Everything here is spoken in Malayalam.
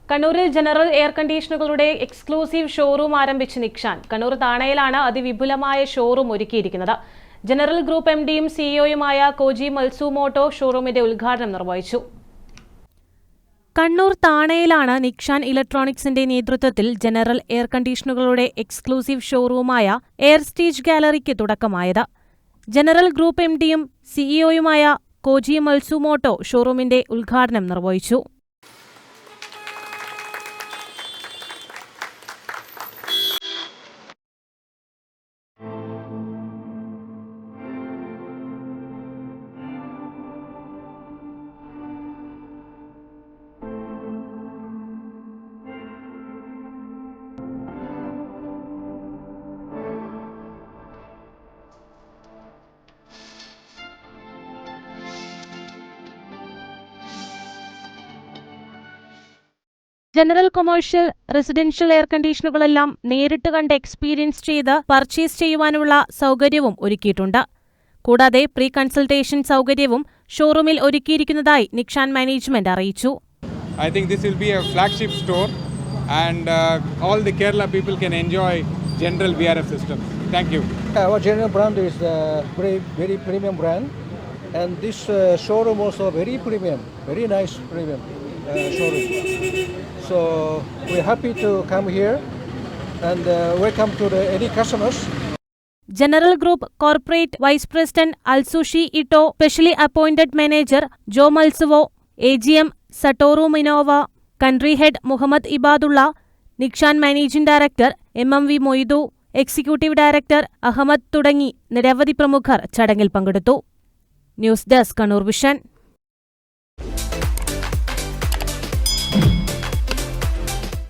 കണ്ണൂരിൽ ജനറൽ എയർ കണ്ടീഷനുകളുടെ എക്സ്ക്ലൂസീവ് ഷോറൂം ആരംഭിച്ച് നിക്ഷാൻ. കണ്ണൂർ താണയിലാണ് അതിവിപുലമായ ഷോറൂം ഒരുക്കിയിരിക്കുന്നത്. ജനറൽ ഗ്രൂപ്പ് എംഡിയും സിഇഒയുമായ കോജി മത്സുമോട്ടോ ഷോറൂമിന്റെ ഉദ്ഘാടനം നിർവഹിച്ചു. കണ്ണൂർ താണയിലാണ് നിക്ഷാൻ ഇലക്ട്രോണിക്സിന്റെ നേതൃത്വത്തിൽ ജനറൽ എയർ കണ്ടീഷനുകളുടെ എക്സ്ക്ലൂസീവ് ഷോറൂമായ എയർ സ്റ്റേജ് ഗാലറിക്ക് തുടക്കമായത്. ജനറൽ ഗ്രൂപ്പ് എംഡിയും സിഇഒയുമായ കോജി മത്സുമോട്ടോ ഷോറൂമിന്റെ ഉദ്ഘാടനം നിർവഹിച്ചു. ജനറൽ കൊമേഴ്ഷ്യൽ, റെസിഡൻഷ്യൽ എയർ കണ്ടീഷനുകളെല്ലാം നേരിട്ട് കണ്ട് എക്സ്പീരിയൻസ് ചെയ്ത് പർച്ചേസ് ചെയ്യുവാനുള്ള സൗകര്യവും ഒരുക്കിയിട്ടുണ്ട്. കൂടാതെ പ്രീ കൺസൾട്ടേഷൻ സൗകര്യവും ഷോറൂമിൽ ഒരുക്കിയിരിക്കുന്നതായി നിക്ഷാൻ മാനേജ്മെന്റ് അറിയിച്ചു. I think this will be a flagship store and all the Kerala people can enjoy general VRF systems. Thank you. Our general brand is very premium brand, and this showroom also very premium, very nice premium showroom. So we're happy to come here and welcome to any customers. General group corporate vice president Atsushi Ito, specially appointed manager Jo Matsuo, AGM Satoru Minowa, country head Muhammad Ibadulla, Nikshan managing director MMV Moidu, executive director Ahammed തുടങ്ങി നിരവധി പ്രമുഖർ ചടങ്ങിൽ പങ്കെടുത്തു. News desk Kannur vision.